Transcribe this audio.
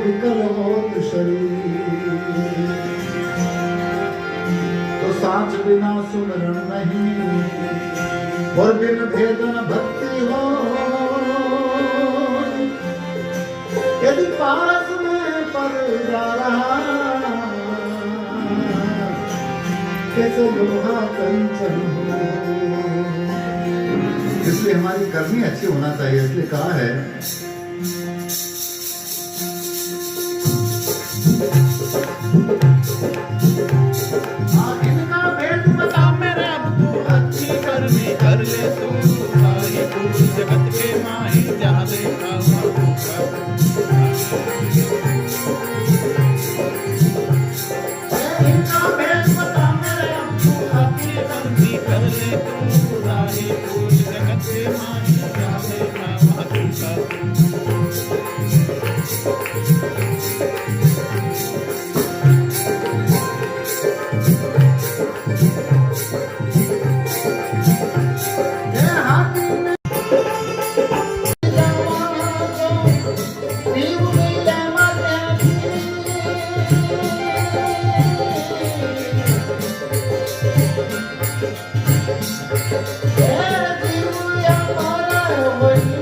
विकल होत शरीर। तो सांच बिना सुमरण नहीं, और बिन भेदन भक्ति हो। यदि पारस में पर जा रहा, कैसे लोहा कंचन हो। इसलिए हमारी करनी अच्छी होना चाहिए। इसलिए कहा है इनका भेद बता मेरे तू अच्छी करनी कर ले तू। सारी पूरी जगत के माही जहाँ देखा इनका भेद बता मेरे तू अच्छी करनी कर ले तू। सारी पूरी जगत के माही जहाँ देखा वहाँ देखा। Hey,